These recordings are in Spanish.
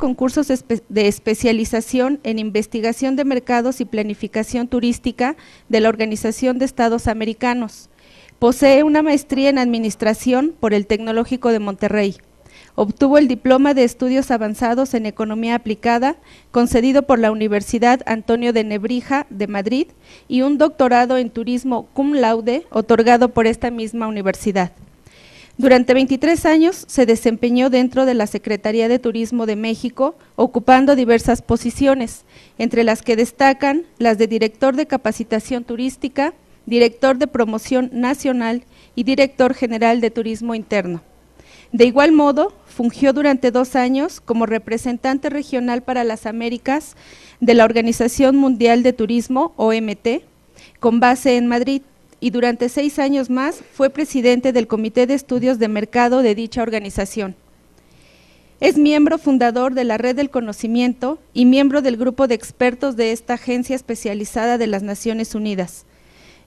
con cursos de especialización en investigación de mercados y planificación turística de la Organización de Estados Americanos. Posee una maestría en administración por el Tecnológico de Monterrey. Obtuvo el diploma de estudios avanzados en economía aplicada, concedido por la Universidad Antonio de Nebrija de Madrid, y un doctorado en turismo cum laude, otorgado por esta misma universidad. Durante 23 años se desempeñó dentro de la Secretaría de Turismo de México, ocupando diversas posiciones, entre las que destacan las de director de capacitación turística, director de promoción nacional y director general de turismo interno. De igual modo, fungió durante 2 años como representante regional para las Américas de la Organización Mundial de Turismo, OMT, con base en Madrid, y durante 6 años más fue presidente del Comité de Estudios de Mercado de dicha organización. Es miembro fundador de la Red del Conocimiento y miembro del grupo de expertos de esta agencia especializada de las Naciones Unidas.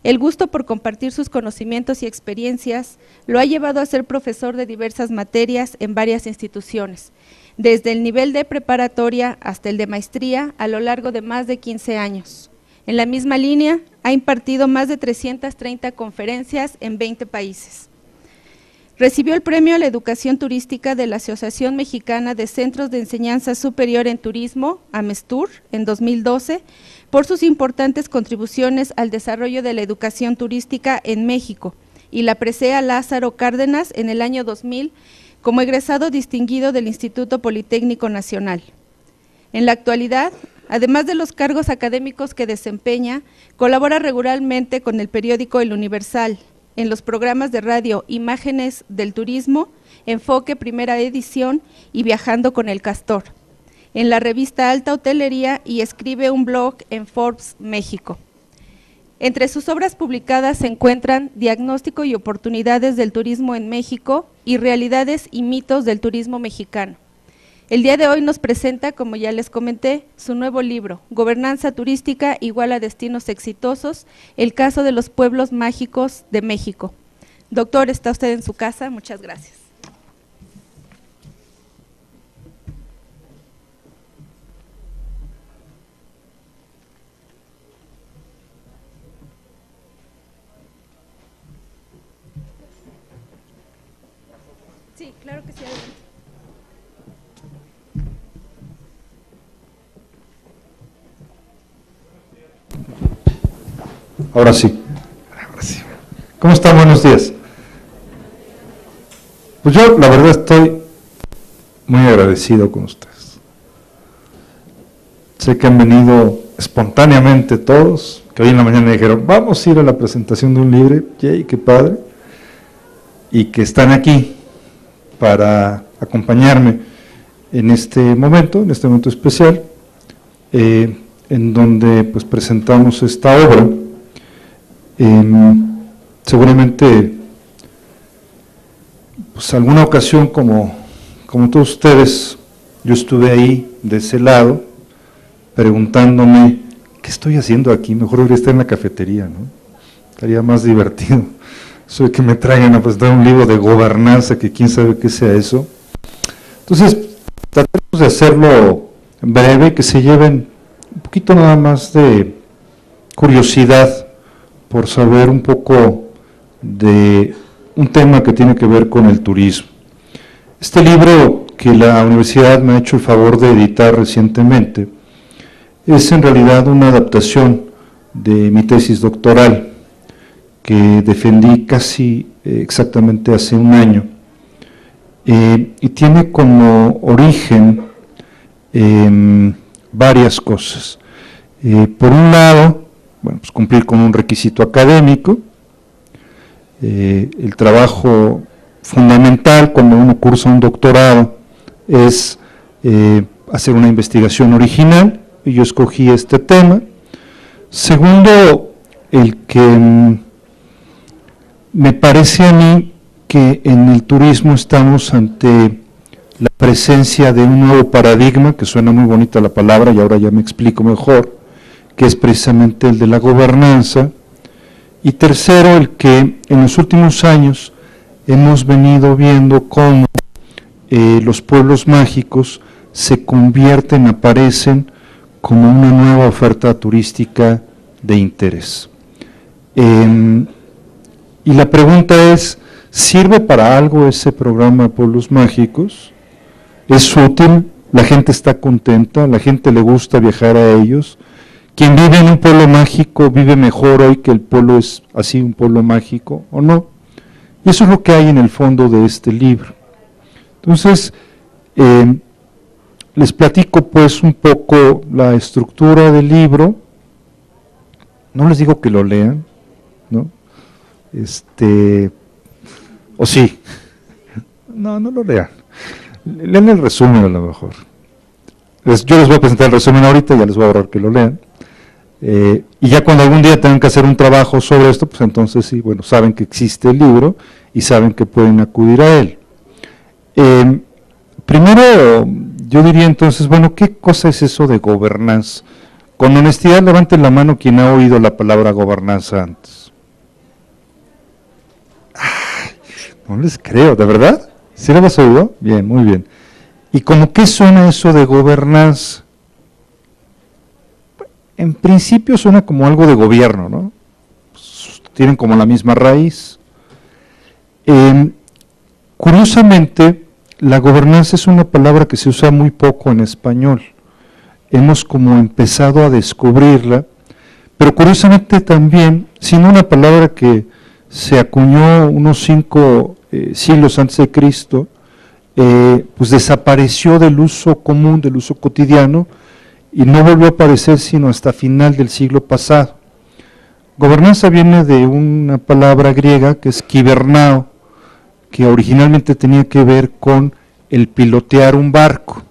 El gusto por compartir sus conocimientos y experiencias lo ha llevado a ser profesor de diversas materias en varias instituciones, desde el nivel de preparatoria hasta el de maestría a lo largo de más de 15 años. En la misma línea, ha impartido más de 330 conferencias en 20 países. Recibió el Premio a la Educación Turística de la Asociación Mexicana de Centros de Enseñanza Superior en Turismo, AMESTUR, en 2012, por sus importantes contribuciones al desarrollo de la educación turística en México, y la presea Lázaro Cárdenas en el año 2000 como egresado distinguido del Instituto Politécnico Nacional. En la actualidad, además de los cargos académicos que desempeña, colabora regularmente con el periódico El Universal, en los programas de radio Imágenes del Turismo, Enfoque Primera Edición y Viajando con el Castor, en la revista Alta Hotelería, y escribe un blog en Forbes México. Entre sus obras publicadas se encuentran Diagnóstico y oportunidades del turismo en México y Realidades y mitos del turismo mexicano. El día de hoy nos presenta, como ya les comenté, su nuevo libro, Gobernanza Turística igual a Destinos Exitosos, el caso de los pueblos mágicos de México. Doctor, está usted en su casa, muchas gracias. Sí, claro que sí, adelante. Ahora sí. ¿Cómo están? Buenos días. Pues yo, la verdad, estoy muy agradecido con ustedes. Sé que han venido espontáneamente todos, que hoy en la mañana dijeron, vamos a ir a la presentación de un libro, yay, qué padre, y que están aquí para acompañarme en este momento especial, en donde pues presentamos esta obra. Seguramente, pues alguna ocasión como todos ustedes, yo estuve ahí de ese lado, preguntándome, ¿qué estoy haciendo aquí? Mejor debería estar en la cafetería, ¿no? Estaría más divertido. Eso de que me traigan a presentar un libro de gobernanza, que quién sabe qué sea eso. Entonces, tratemos de hacerlo breve, que se lleven un poquito nada más de curiosidad por saber un poco de un tema que tiene que ver con el turismo. Este libro que la universidad me ha hecho el favor de editar recientemente es en realidad una adaptación de mi tesis doctoral que defendí casi exactamente hace un año, y tiene como origen varias cosas. Por un lado, bueno, pues cumplir con un requisito académico. El trabajo fundamental cuando uno cursa un doctorado es hacer una investigación original, y yo escogí este tema. Segundo, el que me parece a mí que en el turismo estamos ante la presencia de un nuevo paradigma, que suena muy bonita la palabra y ahora ya me explico mejor, que es precisamente el de la gobernanza. Y tercero, el que en los últimos años hemos venido viendo cómo los pueblos mágicos se convierten, aparecen como una nueva oferta turística de interés. Y la pregunta es, ¿sirve para algo ese programa de Pueblos Mágicos? ¿Es útil? ¿La gente está contenta? ¿La gente le gusta viajar a ellos? ¿Quien vive en un pueblo mágico vive mejor hoy que el pueblo es así un pueblo mágico o no? Y eso es lo que hay en el fondo de este libro. Entonces, les platico pues un poco la estructura del libro. No les digo que lo lean, ¿no? O sí. No lo lean. Lean el resumen a lo mejor. Yo les voy a presentar el resumen ahorita, ya les voy a ahorrar que lo lean. Y ya cuando algún día tengan que hacer un trabajo sobre esto, pues entonces sí, bueno, saben que existe el libro y saben que pueden acudir a él. Primero, yo diría entonces, bueno, ¿qué cosa es eso de gobernanza? Con honestidad, levanten la mano quien ha oído la palabra gobernanza antes. No les creo, ¿de verdad? ¿Sí lo has oído? Bien, muy bien. ¿Y como qué suena eso de gobernanza? En principio suena como algo de gobierno, ¿no? Tienen como la misma raíz. Curiosamente, la gobernanza es una palabra que se usa muy poco en español. Hemos como empezado a descubrirla, pero curiosamente también, siendo una palabra que se acuñó unos 5 siglos antes de Cristo, pues desapareció del uso común, del uso cotidiano, y no volvió a aparecer sino hasta final del siglo pasado. Gobernanza viene de una palabra griega que es kibernao, que originalmente tenía que ver con el pilotear un barco.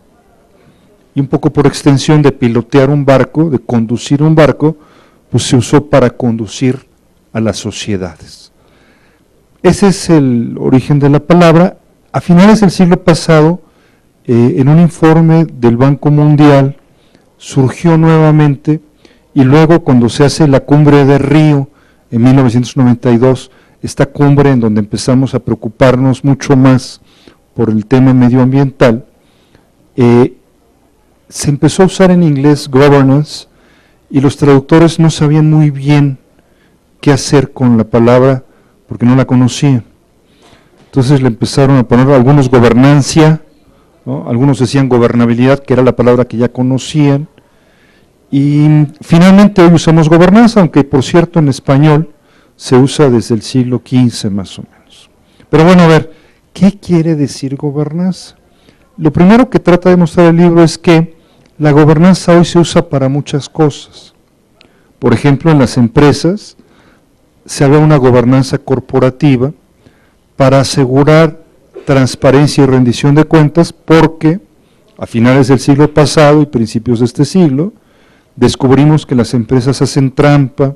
Y un poco por extensión de pilotear un barco, de conducir un barco, pues se usó para conducir a las sociedades. Ese es el origen de la palabra. A finales del siglo pasado, en un informe del Banco Mundial, surgió nuevamente, y luego cuando se hace la cumbre de Río en 1992, esta cumbre en donde empezamos a preocuparnos mucho más por el tema medioambiental, se empezó a usar en inglés governance, y los traductores no sabían muy bien qué hacer con la palabra porque no la conocían. Entonces le empezaron a poner algunos gobernancia, ¿no? Algunos decían gobernabilidad, que era la palabra que ya conocían, y finalmente hoy usamos gobernanza, aunque por cierto en español se usa desde el siglo XV más o menos. Pero bueno, a ver, ¿qué quiere decir gobernanza? Lo primero que trata de mostrar el libro es que la gobernanza hoy se usa para muchas cosas. Por ejemplo, en las empresas se habla de una gobernanza corporativa para asegurar transparencia y rendición de cuentas, porque a finales del siglo pasado y principios de este siglo descubrimos que las empresas hacen trampa,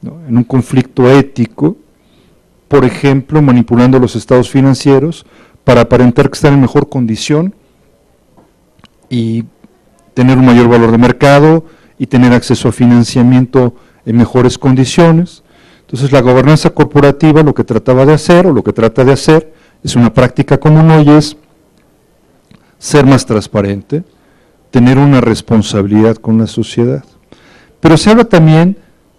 ¿no?, en un conflicto ético, por ejemplo, manipulando los estados financieros para aparentar que están en mejor condición y tener un mayor valor de mercado y tener acceso a financiamiento en mejores condiciones. Entonces la gobernanza corporativa lo que trataba de hacer, o lo que trata de hacer, es una práctica común hoy, es ser más transparente, tener una responsabilidad con la sociedad. Pero se habla también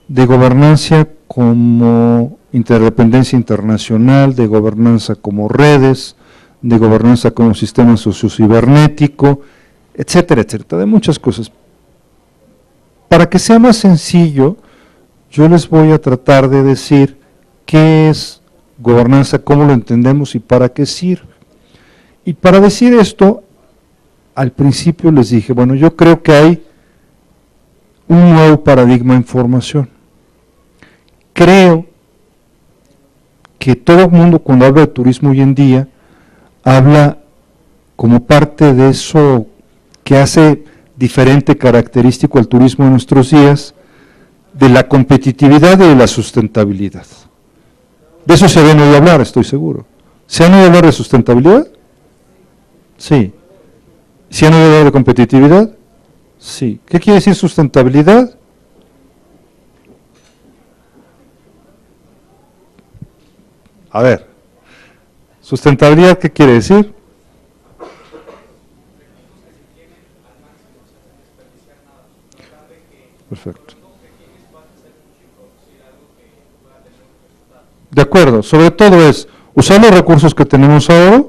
de gobernanza como interdependencia internacional, de gobernanza como redes, de gobernanza como sistema sociocibernético, etcétera, etcétera, de muchas cosas. Para que sea más sencillo, yo les voy a tratar de decir qué es gobernanza, cómo lo entendemos y para qué sirve. Y para decir esto, al principio les dije, bueno, yo creo que hay un nuevo paradigma en formación. Creo que todo el mundo cuando habla de turismo hoy en día, habla como parte de eso que hace diferente, característico al turismo de nuestros días, de la competitividad y de la sustentabilidad. De eso se habían oído hablar, estoy seguro. ¿Se han oído hablar de sustentabilidad? Sí. ¿Se han oído hablar de competitividad? Sí. ¿Qué quiere decir sustentabilidad? A ver, ¿sustentabilidad qué quiere decir? Perfecto. De acuerdo, sobre todo es usar los recursos que tenemos ahora,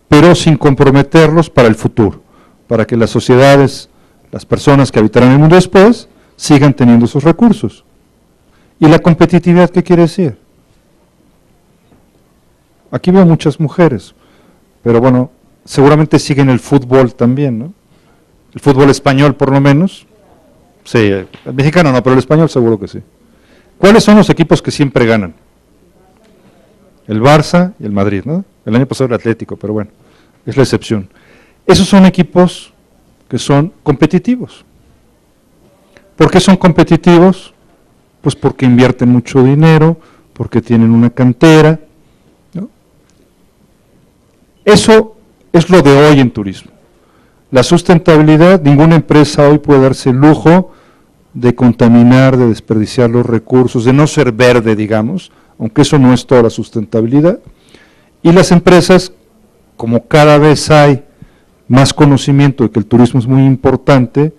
pero sin comprometerlos para el futuro, para que las sociedades, las personas que habitarán el mundo después, sigan teniendo esos recursos. ¿Y la competitividad qué quiere decir? Aquí veo muchas mujeres, pero bueno, seguramente siguen el fútbol también, ¿no? El fútbol español por lo menos. Sí, el mexicano no, pero el español seguro que sí. ¿Cuáles son los equipos que siempre ganan? El Barça y el Madrid, ¿no? El año pasado el Atlético, pero bueno, es la excepción. Esos son equipos que son competitivos. ¿Por qué son competitivos? Pues porque invierten mucho dinero, porque tienen una cantera, ¿no? Eso es lo de hoy en turismo. La sustentabilidad, ninguna empresa hoy puede darse el lujo de contaminar, de desperdiciar los recursos, de no ser verde, digamos, aunque eso no es toda la sustentabilidad. Y las empresas, como cada vez hay más conocimiento de que el turismo es muy importante,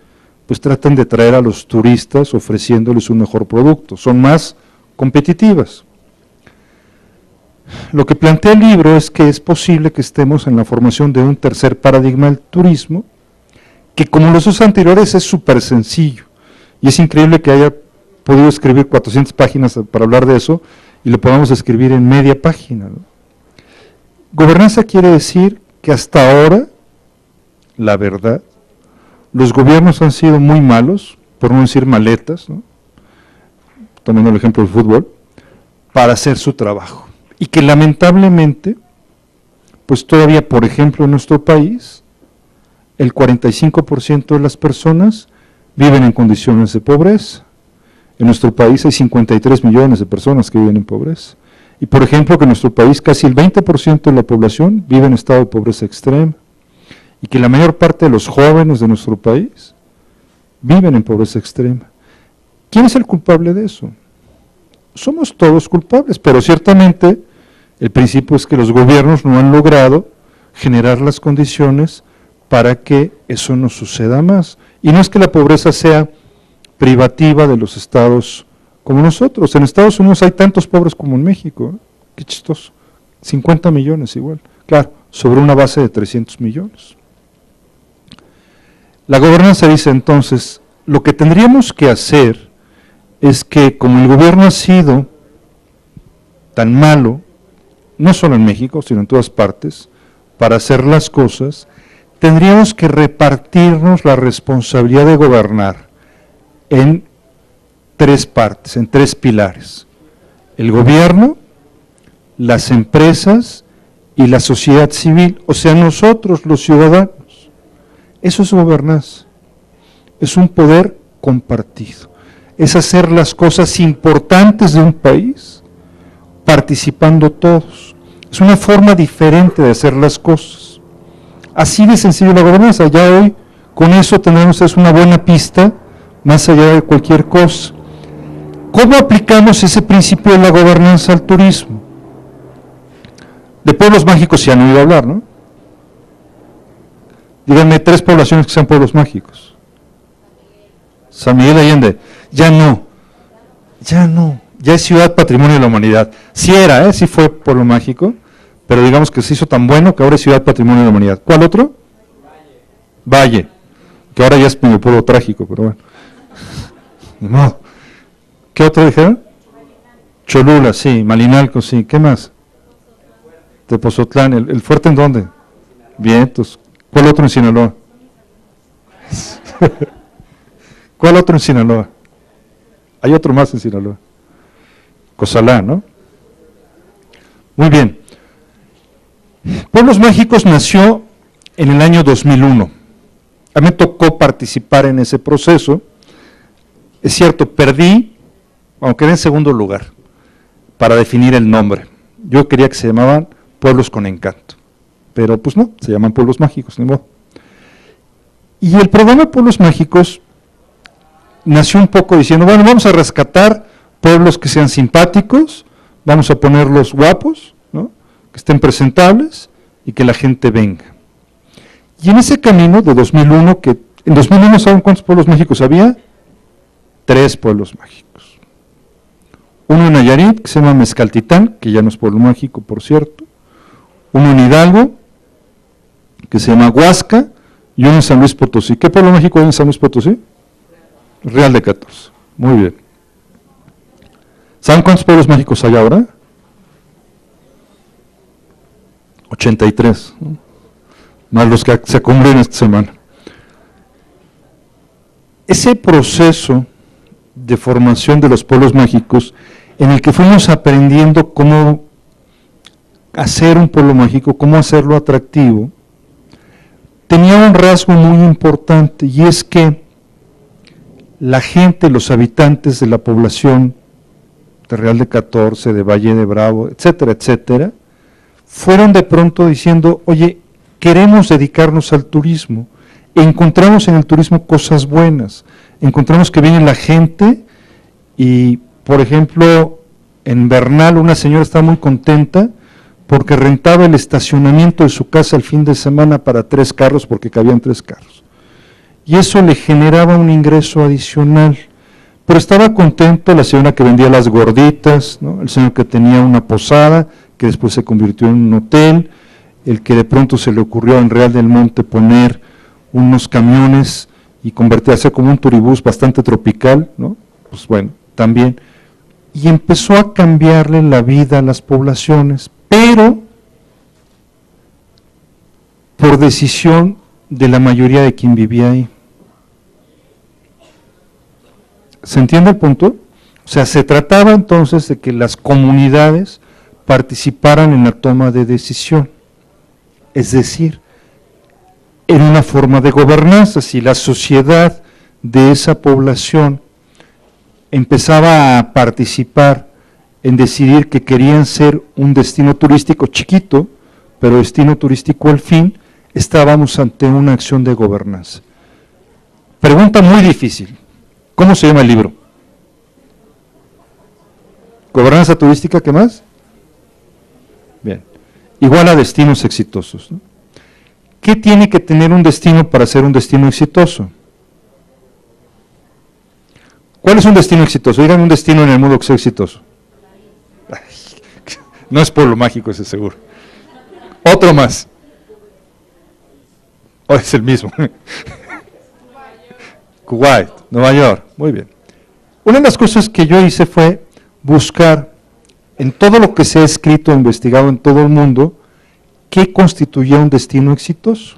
pues tratan de traer a los turistas ofreciéndoles un mejor producto, son más competitivas. Lo que plantea el libro es que es posible que estemos en la formación de un tercer paradigma del turismo, que como los dos anteriores es súper sencillo, y es increíble que haya podido escribir 400 páginas para hablar de eso, y lo podamos escribir en media página, ¿no? Gobernanza quiere decir que hasta ahora, la verdad, los gobiernos han sido muy malos, por no decir maletas, ¿no? Tomando el ejemplo del fútbol, para hacer su trabajo. Y que lamentablemente, pues todavía, por ejemplo, en nuestro país, el 45% de las personas viven en condiciones de pobreza. En nuestro país hay 53 millones de personas que viven en pobreza. Y por ejemplo, que en nuestro país casi el 20% de la población vive en estado de pobreza extrema. Y que la mayor parte de los jóvenes de nuestro país viven en pobreza extrema. ¿Quién es el culpable de eso? Somos todos culpables, pero ciertamente el principio es que los gobiernos no han logrado generar las condiciones para que eso no suceda más. Y no es que la pobreza sea privativa de los estados como nosotros. En Estados Unidos hay tantos pobres como en México, ¿eh? Qué chistoso. 50 millones igual. Claro, sobre una base de 300 millones. La gobernanza dice entonces, lo que tendríamos que hacer es que como el gobierno ha sido tan malo, no solo en México, sino en todas partes, para hacer las cosas, tendríamos que repartirnos la responsabilidad de gobernar en tres partes, en tres pilares. El gobierno, las empresas y la sociedad civil, o sea, nosotros los ciudadanos. Eso es gobernanza, es un poder compartido, es hacer las cosas importantes de un país participando todos. Es una forma diferente de hacer las cosas. Así de sencillo la gobernanza. Ya hoy con eso tenemos una buena pista más allá de cualquier cosa. ¿Cómo aplicamos ese principio de la gobernanza al turismo? De pueblos mágicos se han oído hablar, ¿no? Díganme 3 poblaciones que sean pueblos mágicos. San Miguel de Allende. Ya no, ya es ciudad patrimonio de la humanidad. Sí era, sí fue pueblo mágico, pero digamos que se hizo tan bueno que ahora es ciudad patrimonio de la humanidad. ¿Cuál otro? Valle, que ahora ya es medio pueblo trágico, pero bueno. Ni modo. ¿Qué otro dijeron? Cholula, sí, Malinalco, sí. ¿Qué más? Tepozotlán. ¿El fuerte en dónde? Vientos. ¿Cuál otro en Sinaloa? ¿Cuál otro en Sinaloa? Hay otro más en Sinaloa. Cozalá, ¿no? Muy bien. Pueblos Mágicos nació en el año 2001. A mí me tocó participar en ese proceso. Es cierto, perdí, aunque quedé en segundo lugar, para definir el nombre. Yo quería que se llamaban Pueblos con Encanto, pero pues no, se llaman Pueblos Mágicos, ni modo. Y el programa Pueblos Mágicos nació un poco diciendo, bueno, vamos a rescatar pueblos que sean simpáticos, vamos a ponerlos guapos, ¿no? Que estén presentables y que la gente venga. Y en ese camino de 2001, que en 2001, ¿saben cuántos pueblos mágicos había? 3 pueblos mágicos. Uno en Nayarit, que se llama Mezcaltitán, que ya no es pueblo mágico, por cierto. Uno en Hidalgo, que se llama Huasca, y uno en San Luis Potosí. ¿Qué pueblo mágico hay en San Luis Potosí? Real de 14. Muy bien. ¿Saben cuántos pueblos mágicos hay ahora? 83, ¿no? Más los que se cumplen esta semana. Ese proceso de formación de los pueblos mágicos, en el que fuimos aprendiendo cómo hacer un pueblo mágico, cómo hacerlo atractivo, tenía un rasgo muy importante, y es que la gente, los habitantes de la población de Real de 14, de Valle de Bravo, etcétera, etcétera, fueron de pronto diciendo, oye, queremos dedicarnos al turismo. Encontramos en el turismo cosas buenas, encontramos que viene la gente y, por ejemplo, en Bernal una señora estaba muy contenta porque rentaba el estacionamiento de su casa el fin de semana para 3 carros, porque cabían 3 carros. Y eso le generaba un ingreso adicional. Pero estaba contento la señora que vendía las gorditas, ¿no? El señor que tenía una posada, que después se convirtió en un hotel, el que de pronto se le ocurrió en Real del Monte poner unos camiones y convertirse como un turibús bastante tropical, ¿no? Pues bueno, también. Y empezó a cambiarle la vida a las poblaciones, pero por decisión de la mayoría de quien vivía ahí. ¿Se entiende el punto? O sea, se trataba entonces de que las comunidades participaran en la toma de decisión, es decir, en una forma de gobernanza. Si la sociedad de esa población empezaba a participar en decidir que querían ser un destino turístico chiquito, pero destino turístico al fin, estábamos ante una acción de gobernanza. Pregunta muy difícil, ¿cómo se llama el libro? ¿Gobernanza turística, qué más? Bien, igual a destinos exitosos, ¿no? ¿Qué tiene que tener un destino para ser un destino exitoso? ¿Cuál es un destino exitoso? Díganme un destino en el mundo que sea exitoso. Ay, no es pueblo mágico ese seguro. Otro más. ¿O es el mismo? Kuwait, Nueva York, muy bien. Una de las cosas que yo hice fue buscar en todo lo que se ha escrito e investigado en todo el mundo, qué constituía un destino exitoso.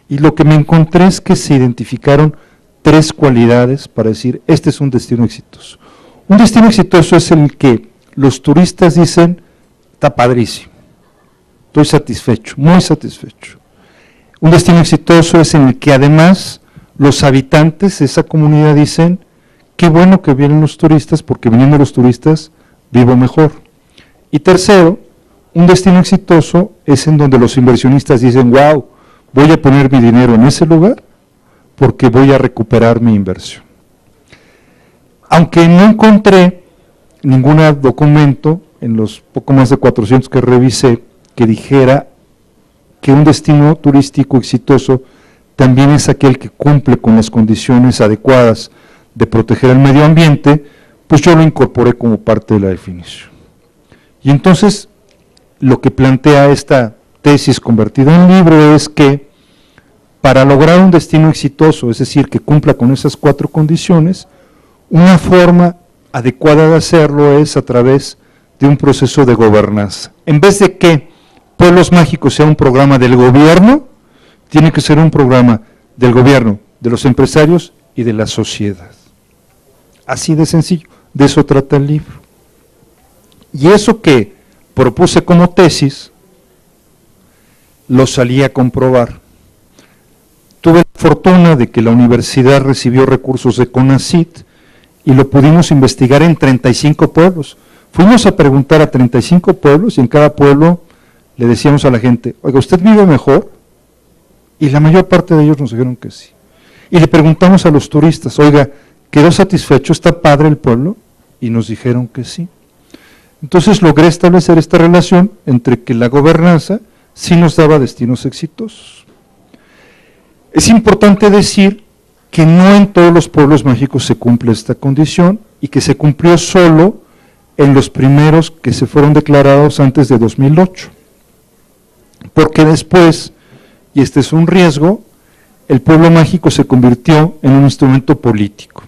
Y lo que me encontré es que se identificaron 3 cualidades para decir, este es un destino exitoso. Un destino exitoso es el que los turistas dicen, está padrísimo, estoy satisfecho, muy satisfecho. Un destino exitoso es en el que además los habitantes de esa comunidad dicen, qué bueno que vienen los turistas, porque viniendo los turistas vivo mejor. Y tercero, un destino exitoso es en donde los inversionistas dicen, wow, voy a poner mi dinero en ese lugar porque voy a recuperar mi inversión. Aunque no encontré ningún documento en los poco más de 400 que revisé que dijera que un destino turístico exitoso también es aquel que cumple con las condiciones adecuadas de proteger el medio ambiente, pues yo lo incorporé como parte de la definición. Y entonces, lo que plantea esta tesis convertida en libro es que para lograr un destino exitoso, es decir, que cumpla con esas 4 condiciones, una forma adecuada de hacerlo es a través de un proceso de gobernanza. En vez de que Pueblos Mágicos sea un programa del gobierno, tiene que ser un programa del gobierno, de los empresarios y de la sociedad. Así de sencillo, de eso trata el libro. Y eso que propuse como tesis, lo salí a comprobar. Tuve la fortuna de que la universidad recibió recursos de CONACYT y lo pudimos investigar en 35 pueblos. Fuimos a preguntar a 35 pueblos y en cada pueblo le decíamos a la gente, oiga, ¿usted vive mejor? Y la mayor parte de ellos nos dijeron que sí. Y le preguntamos a los turistas, oiga, ¿quedó satisfecho? ¿Está padre el pueblo? Y nos dijeron que sí. Entonces logré establecer esta relación entre que la gobernanza sí nos daba destinos exitosos. Es importante decir que no en todos los pueblos mágicos se cumple esta condición y que se cumplió solo en los primeros que se fueron declarados antes de 2008. Porque después, y este es un riesgo, el pueblo mágico se convirtió en un instrumento político.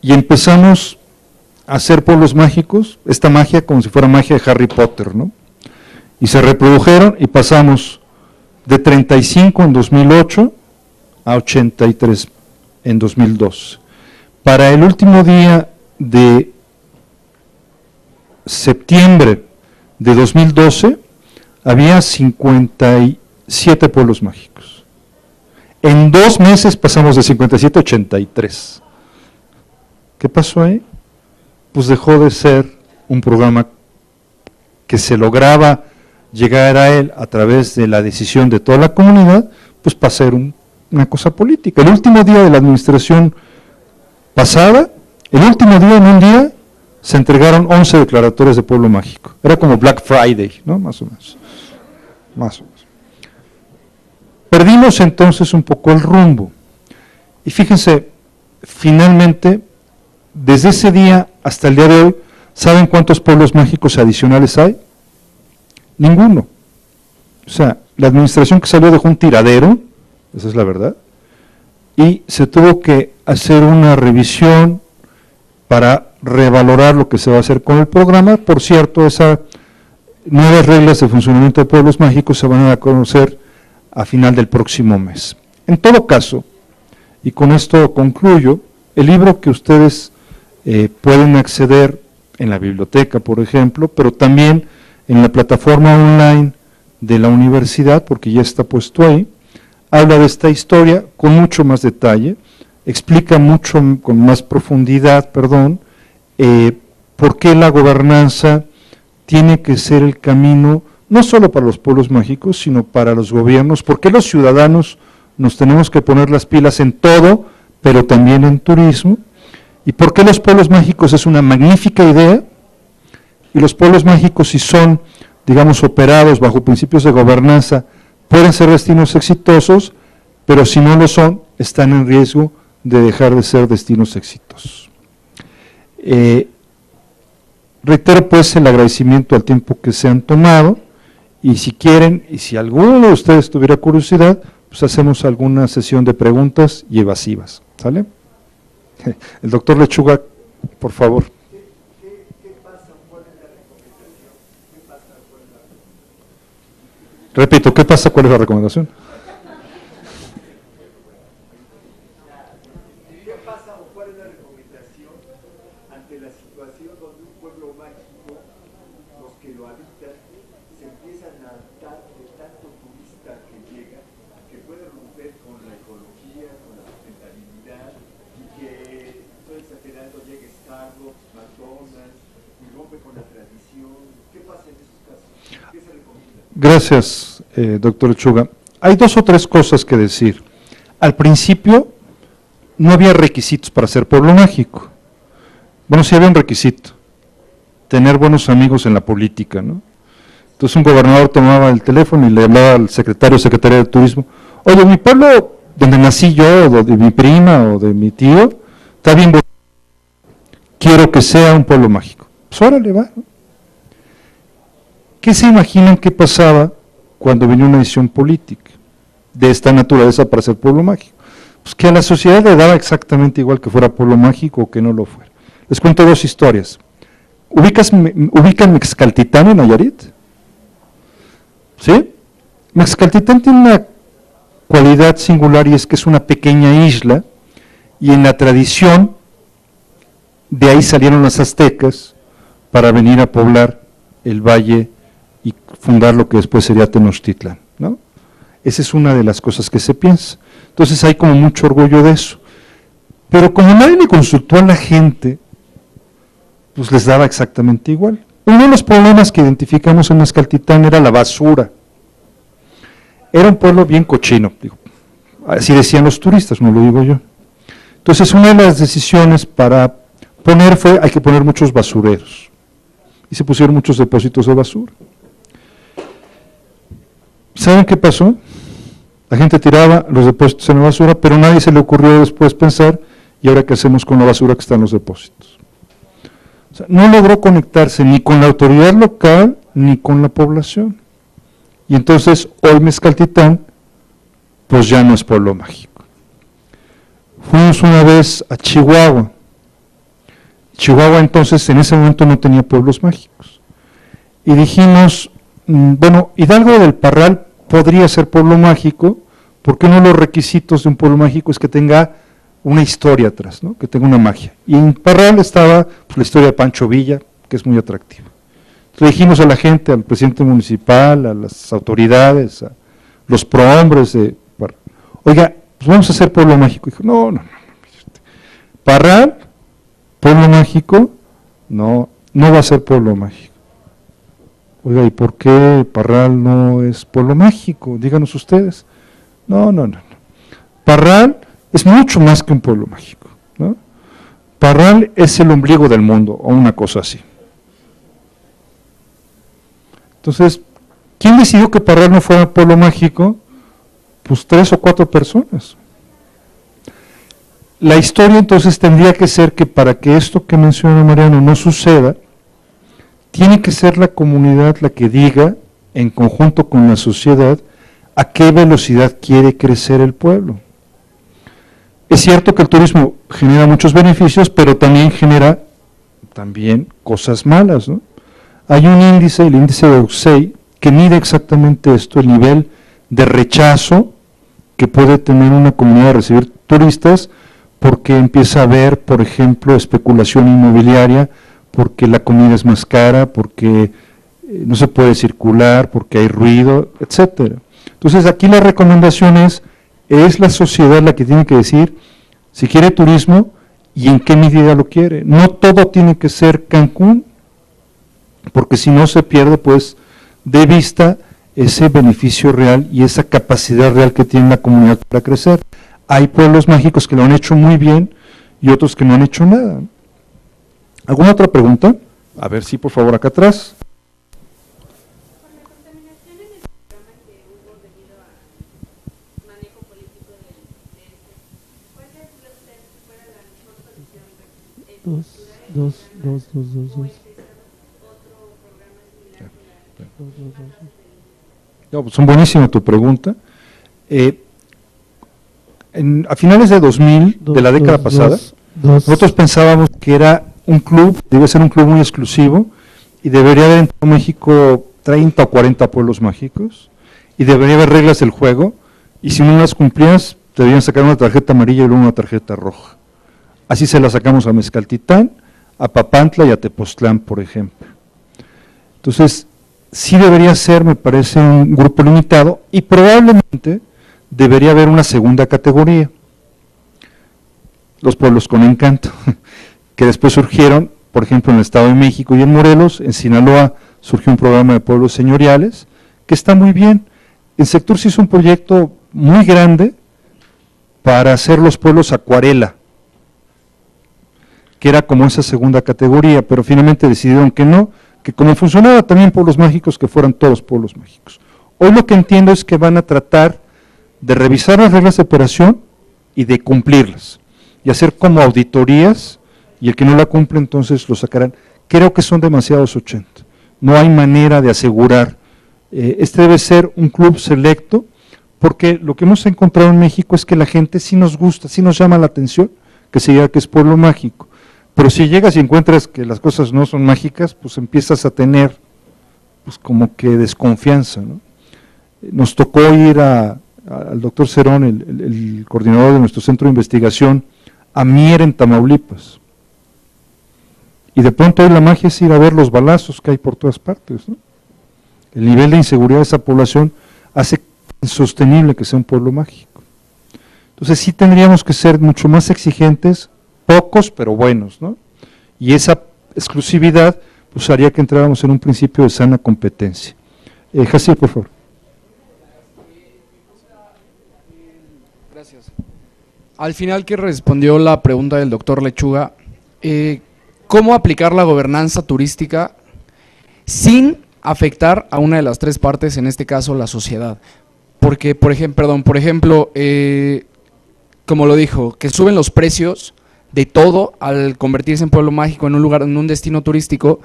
Y empezamos a hacer pueblos mágicos, esta magia como si fuera magia de Harry Potter, ¿no? Y se reprodujeron y pasamos de 35 en 2008 a 83 en 2012. Para el último día de septiembre de 2012 había 57 pueblos mágicos. En 2 meses pasamos de 57 a 83. ¿Qué pasó ahí? Pues dejó de ser un programa que se lograba llegar a él a través de la decisión de toda la comunidad, pues para ser una cosa política. El último día de la administración pasada, el último día, en un día, se entregaron 11 declaratorias de pueblo mágico. Era como Black Friday, ¿no? Más o menos. Más o menos. Perdimos entonces un poco el rumbo. Y fíjense, finalmente, desde ese día hasta el día de hoy, ¿saben cuántos pueblos mágicos adicionales hay? Ninguno. O sea, la administración que salió dejó un tiradero, esa es la verdad, y se tuvo que hacer una revisión para revalorar lo que se va a hacer con el programa. Por cierto, esas nuevas reglas de funcionamiento de pueblos mágicos se van a conocer a final del próximo mes. En todo caso, y con esto concluyo, el libro que ustedes pueden acceder en la biblioteca, por ejemplo, pero también en la plataforma online de la universidad, porque ya está puesto ahí, habla de esta historia con mucho más detalle, explica mucho con más profundidad, por qué la gobernanza tiene que ser el camino, no solo para los pueblos mágicos, sino para los gobiernos, por qué los ciudadanos nos tenemos que poner las pilas en todo, pero también en turismo, y por qué los pueblos mágicos es una magnífica idea, y los pueblos mágicos, si son, digamos, operados bajo principios de gobernanza, pueden ser destinos exitosos, pero si no lo son, están en riesgo de dejar de ser destinos exitosos. Reitero pues el agradecimiento al tiempo que se han tomado, y si quieren, y si alguno de ustedes tuviera curiosidad, pues hacemos alguna sesión de preguntas y evasivas, ¿sale? El doctor Lechuga, por favor. Repito, ¿qué pasa? ¿Cuál es la recomendación? ¿Qué pasa o cuál es la recomendación ante la situación donde un pueblo mágico, los que lo habitan, se empiezan a hartar de tanto turista que llega, que puede romper con la ecología, con la sustentabilidad, y que estoy exagerando, llegue Starbucks, McDonald's, y rompe con la tradición? ¿Qué pasa en esos casos? ¿Qué se recomienda? Gracias, doctor Lechuga. Hay 2 o 3 cosas que decir. Al principio no había requisitos para ser pueblo mágico. Bueno, sí había un requisito, tener buenos amigos en la política, ¿no? Entonces un gobernador tomaba el teléfono y le hablaba al secretario o secretaria de turismo: oye, mi pueblo, donde nací yo, o de mi prima, o de mi tío, está bien bonito, quiero que sea un pueblo mágico. Pues órale, va, ¿no? ¿Qué se imaginan que pasaba cuando venía una decisión política de esta naturaleza para ser pueblo mágico? Pues que a la sociedad le daba exactamente igual que fuera pueblo mágico o que no lo fuera. Les cuento 2 historias. ¿Ubican Mexcaltitán en Nayarit? ¿Sí? Mexcaltitán tiene una cualidad singular, y es que es una pequeña isla, y en la tradición de ahí salieron los aztecas para venir a poblar el valle y fundar lo que después sería Tenochtitlan, ¿no? Esa es una de las cosas que se piensa. Entonces hay como mucho orgullo de eso. Pero como nadie le consultó a la gente, pues les daba exactamente igual. Uno de los problemas que identificamos en Mezcaltitán era la basura. Era un pueblo bien cochino, digo, así decían los turistas, no lo digo yo. Entonces una de las decisiones para poner fue: hay que poner muchos basureros. Y se pusieron muchos depósitos de basura. ¿Saben qué pasó? La gente tiraba los depósitos en la basura, pero nadie se le ocurrió después pensar, ¿y ahora qué hacemos con la basura que está en los depósitos? O sea, no logró conectarse ni con la autoridad local ni con la población. Y entonces hoy Mezcaltitán, pues ya no es pueblo mágico. Fuimos una vez a Chihuahua. Chihuahua entonces en ese momento no tenía pueblos mágicos. Y dijimos, bueno, Hidalgo del Parral podría ser pueblo mágico, porque uno de los requisitos de un pueblo mágico es que tenga una historia atrás, ¿no? Que tenga una magia. Y en Parral estaba pues, la historia de Pancho Villa, que es muy atractiva. Entonces dijimos a la gente, al presidente municipal, a las autoridades, a los prohombres de Parral, oiga, pues vamos a hacer pueblo mágico. Dijo, no. Parral, pueblo mágico, no va a ser pueblo mágico. Oiga, ¿y por qué Parral no es pueblo mágico? Díganos ustedes. No. Parral es mucho más que un pueblo mágico, ¿no? Parral es el ombligo del mundo, o una cosa así. Entonces, ¿quién decidió que Parral no fuera pueblo mágico? Pues 3 o 4 personas. La historia entonces tendría que ser que para que esto que menciona Mariano no suceda, tiene que ser la comunidad la que diga, en conjunto con la sociedad, a qué velocidad quiere crecer el pueblo. Es cierto que el turismo genera muchos beneficios, pero también genera cosas malas, ¿no? Hay un índice, el índice de UXEI, que mide exactamente esto, el nivel de rechazo que puede tener una comunidad de recibir turistas, porque empieza a haber, por ejemplo, especulación inmobiliaria, porque la comida es más cara, porque no se puede circular, porque hay ruido, etcétera. Entonces aquí la recomendación es la sociedad la que tiene que decir si quiere turismo y en qué medida lo quiere. No todo tiene que ser Cancún, porque si no se pierde pues de vista ese beneficio real y esa capacidad real que tiene la comunidad para crecer. Hay pueblos mágicos que lo han hecho muy bien y otros que no han hecho nada. ¿Alguna otra pregunta? A ver, sí, por favor, acá atrás. Con la contaminación en el programa que hubo debido al manejo político de ¿cuál es fuera la mejor solución? Dos. Otro programa similar No, pues son buenísima tu pregunta. A finales de 2000, de la década pasada, nosotros pensábamos que era un club, debe ser un club muy exclusivo, y debería haber en todo México 30 o 40 pueblos mágicos, y debería haber reglas del juego, y si no las cumplías, te debían sacar una tarjeta amarilla y luego una tarjeta roja. Así se la sacamos a Mezcaltitán, a Papantla y a Tepoztlán, por ejemplo. Entonces, sí debería ser, me parece, un grupo limitado, y probablemente debería haber una segunda categoría, los pueblos con encanto, que después surgieron, por ejemplo, en el Estado de México y en Morelos. En Sinaloa surgió un programa de pueblos señoriales, que está muy bien. El sector se hizo un proyecto muy grande para hacer los pueblos acuarela, que era como esa segunda categoría, pero finalmente decidieron que no, que como funcionaba también pueblos mágicos, que fueran todos pueblos mágicos. Hoy lo que entiendo es que van a tratar de revisar las reglas de operación y de cumplirlas, y hacer como auditorías, y el que no la cumple entonces lo sacarán. Creo que son demasiados 80, no hay manera de asegurar. Este debe ser un club selecto, porque lo que hemos encontrado en México es que la gente sí nos gusta, sí nos llama la atención, que se diga que es pueblo mágico, pero si llegas y encuentras que las cosas no son mágicas, pues empiezas a tener pues como que desconfianza, ¿no? Nos tocó ir al doctor Cerón, el coordinador de nuestro centro de investigación, a Mier, en Tamaulipas, y de pronto hoy la magia es ir a ver los balazos que hay por todas partes, ¿no? El nivel de inseguridad de esa población hace insostenible que sea un pueblo mágico. Entonces sí tendríamos que ser mucho más exigentes, pocos pero buenos, ¿no? Y esa exclusividad pues haría que entráramos en un principio de sana competencia. Jaciel, por favor. Gracias. Al final que respondió la pregunta del doctor Lechuga, ¿cómo aplicar la gobernanza turística sin afectar a una de las tres partes, en este caso la sociedad? porque, por ejemplo, como lo dijo, que suben los precios de todo al convertirse en pueblo mágico, en un lugar, en un destino turístico.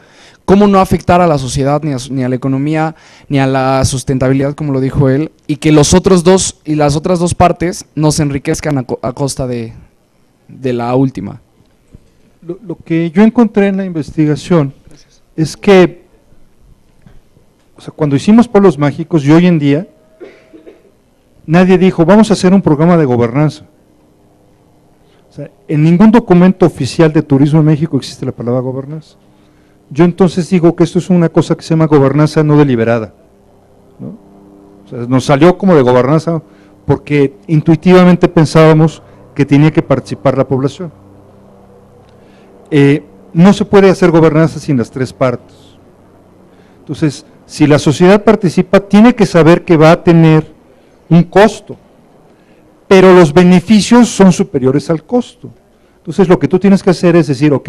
¿Cómo no afectar a la sociedad, ni a la economía, ni a la sustentabilidad, como lo dijo él, y que los otros dos y las otras dos partes nos enriquezcan a costa de la última? Lo que yo encontré en la investigación es que, o sea, cuando hicimos pueblos mágicos y hoy en día, nadie dijo, vamos a hacer un programa de gobernanza. O sea, en ningún documento oficial de Turismo en México existe la palabra gobernanza. Yo entonces digo que esto es una cosa que se llama gobernanza no deliberada, ¿no? O sea, nos salió como de gobernanza porque intuitivamente pensábamos que tenía que participar la población. No se puede hacer gobernanza sin las tres partes. Entonces, si la sociedad participa, tiene que saber que va a tener un costo, pero los beneficios son superiores al costo. Entonces, lo que tú tienes que hacer es decir, ok,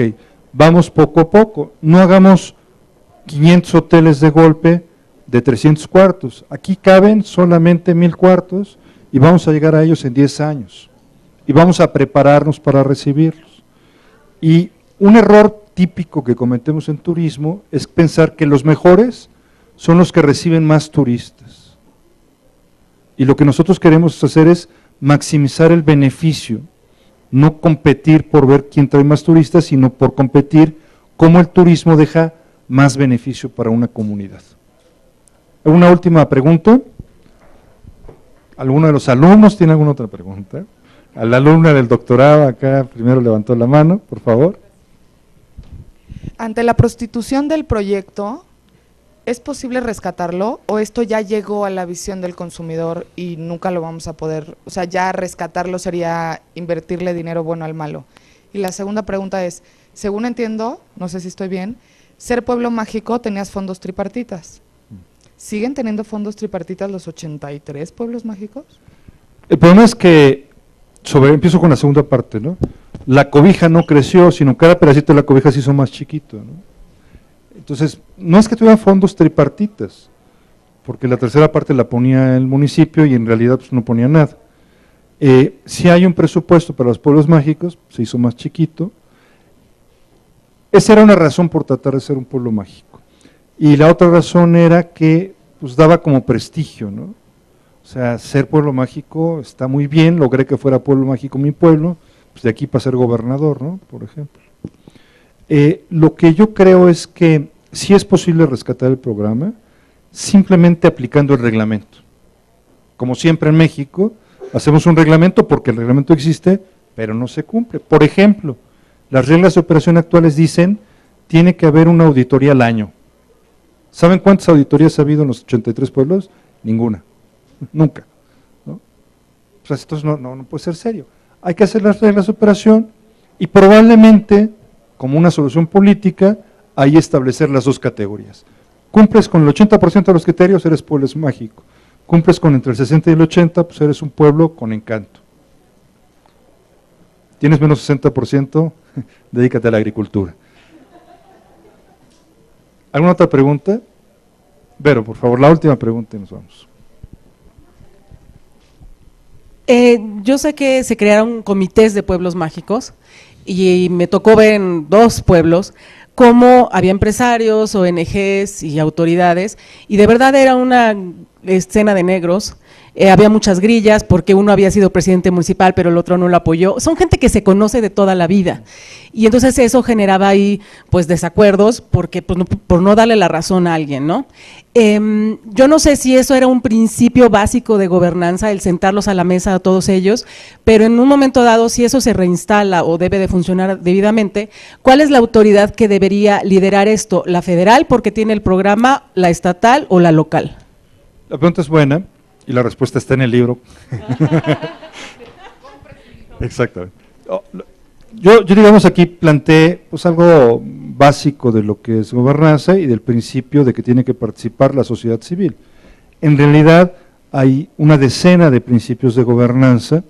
vamos poco a poco, no hagamos 500 hoteles de golpe de 300 cuartos, aquí caben solamente 1000 cuartos y vamos a llegar a ellos en 10 años y vamos a prepararnos para recibirlos. Y un error típico que cometemos en turismo es pensar que los mejores son los que reciben más turistas. Y lo que nosotros queremos hacer es maximizar el beneficio, no competir por ver quién trae más turistas, sino por competir cómo el turismo deja más beneficio para una comunidad. Una última pregunta. ¿Alguno de los alumnos tiene alguna otra pregunta? A la alumna del doctorado acá primero levantó la mano, por favor. Ante la prostitución del proyecto, ¿es posible rescatarlo o esto ya llegó a la visión del consumidor y nunca lo vamos a poder, o sea, ya rescatarlo sería invertirle dinero bueno al malo? Y la segunda pregunta es, según entiendo, no sé si estoy bien, Ser Pueblo Mágico tenías fondos tripartitas. ¿Siguen teniendo fondos tripartitas los 83 pueblos mágicos? El problema es que, empiezo con la segunda parte, ¿no? La cobija no creció, sino cada pedacito de la cobija se hizo más chiquito, ¿no? Entonces, no es que tuvieran fondos tripartitas, porque la tercera parte la ponía el municipio y en realidad pues, no ponía nada. Si hay un presupuesto para los pueblos mágicos, se hizo más chiquito. Esa era una razón por tratar de ser un pueblo mágico. Y la otra razón era que pues, daba como prestigio, ¿no? O sea, ser pueblo mágico está muy bien, logré que fuera pueblo mágico mi pueblo, pues de aquí para ser gobernador, ¿no? Por ejemplo. Lo que yo creo es que sí es posible rescatar el programa simplemente aplicando el reglamento. Como siempre en México, hacemos un reglamento porque el reglamento existe, pero no se cumple. Por ejemplo, las reglas de operación actuales dicen tiene que haber una auditoría al año. ¿Saben cuántas auditorías ha habido en los 83 pueblos? Ninguna, nunca, ¿no? O sea, esto no puede ser serio. Hay que hacer las reglas de operación y probablemente, como una solución política, ahí establecer las dos categorías. Cumples con el 80% de los criterios, eres pueblo mágico. Cumples con entre el 60 y el 80, pues eres un pueblo con encanto. Tienes menos 60%, dedícate a la agricultura. ¿Alguna otra pregunta? Vero, por favor, la última pregunta y nos vamos. Yo sé que se crearon comités de pueblos mágicos y me tocó ver en 2 pueblos cómo había empresarios, ONGs y autoridades y de verdad era una escena de negros. Había muchas grillas porque uno había sido presidente municipal pero el otro no lo apoyó. Son gente que se conoce de toda la vida y entonces eso generaba ahí pues desacuerdos porque pues, por no darle la razón a alguien, ¿no? Yo no sé si eso era un principio básico de gobernanza, el sentarlos a la mesa a todos ellos, pero en un momento dado si eso se reinstala o debe de funcionar debidamente, ¿cuál es la autoridad que debería liderar esto? ¿La federal porque tiene el programa, la estatal o la local? La pregunta es buena. Y la respuesta está en el libro. Exactamente. Yo digamos aquí planteé pues algo básico de lo que es gobernanza y del principio de que tiene que participar la sociedad civil. En realidad hay una decena de principios de gobernanza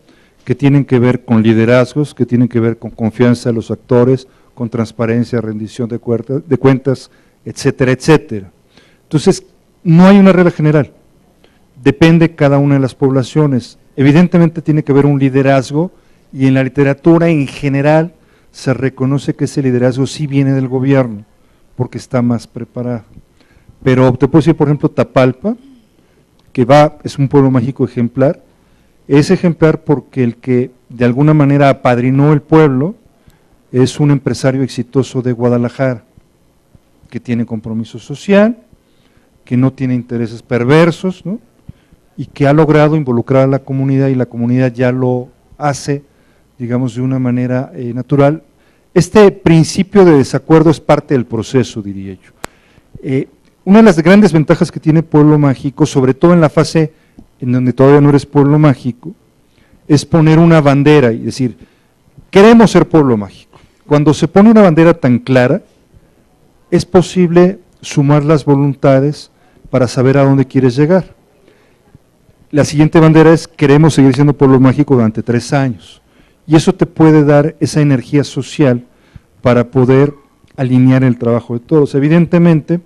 que tienen que ver con liderazgos, que tienen que ver con confianza de los actores, con transparencia, rendición de cuentas, etcétera, etcétera. Entonces, no hay una regla general. depende cada una de las poblaciones. Evidentemente tiene que haber un liderazgo, y en la literatura en general se reconoce que ese liderazgo sí viene del gobierno, porque está más preparado. Pero te puedo decir, por ejemplo, Tapalpa, que es un pueblo mágico ejemplar, es ejemplar porque el que de alguna manera apadrinó el pueblo es un empresario exitoso de Guadalajara, que tiene compromiso social, que no tiene intereses perversos, ¿no?, y que ha logrado involucrar a la comunidad, y la comunidad ya lo hace, digamos, de una manera natural. Este principio de desacuerdo es parte del proceso, diría yo. Una de las grandes ventajas que tiene Pueblo Mágico, sobre todo en la fase en donde todavía no eres pueblo mágico, es poner una bandera y decir, queremos ser pueblo mágico. Cuando se pone una bandera tan clara, es posible sumar las voluntades para saber a dónde quieres llegar. La siguiente bandera es, queremos seguir siendo pueblo mágico durante 3 años. Y eso te puede dar esa energía social para poder alinear el trabajo de todos. Evidentemente,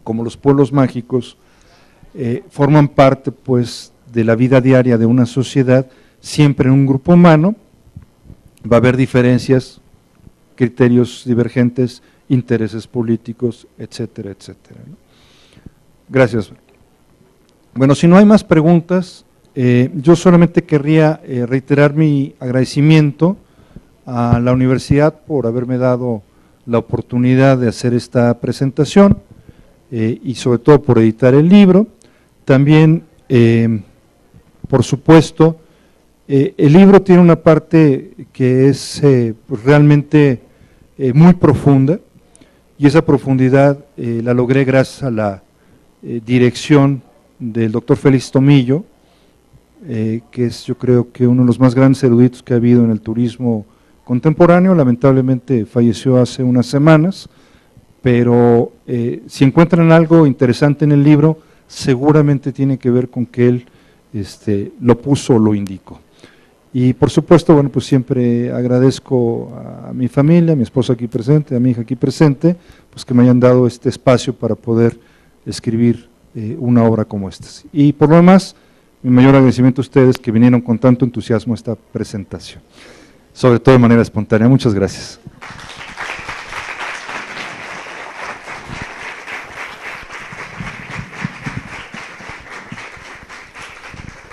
como los pueblos mágicos forman parte, pues, de la vida diaria de una sociedad, siempre en un grupo humano va a haber diferencias, criterios divergentes, intereses políticos, etcétera, etcétera, ¿no? Gracias. Bueno, si no hay más preguntas, yo solamente querría reiterar mi agradecimiento a la universidad por haberme dado la oportunidad de hacer esta presentación y sobre todo por editar el libro. También, por supuesto, el libro tiene una parte que es pues realmente muy profunda, y esa profundidad la logré gracias a la dirección del doctor Félix Tomillo, que es, yo creo, que uno de los más grandes eruditos que ha habido en el turismo contemporáneo. Lamentablemente falleció hace unas semanas, pero si encuentran algo interesante en el libro, seguramente tiene que ver con que él lo puso o lo indicó. Y por supuesto, bueno, pues siempre agradezco a mi familia, a mi esposa aquí presente, a mi hija aquí presente, pues que me hayan dado este espacio para poder escribir una obra como esta. Y por lo demás, mi mayor agradecimiento a ustedes que vinieron con tanto entusiasmo a esta presentación, sobre todo de manera espontánea. Muchas gracias.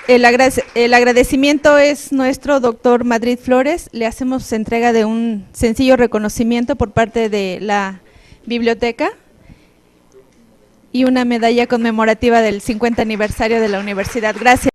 El agradecimiento es nuestro, doctor Madrid Flores. Le hacemos entrega de un sencillo reconocimiento por parte de la biblioteca y una medalla conmemorativa del 50 aniversario de la universidad. Gracias.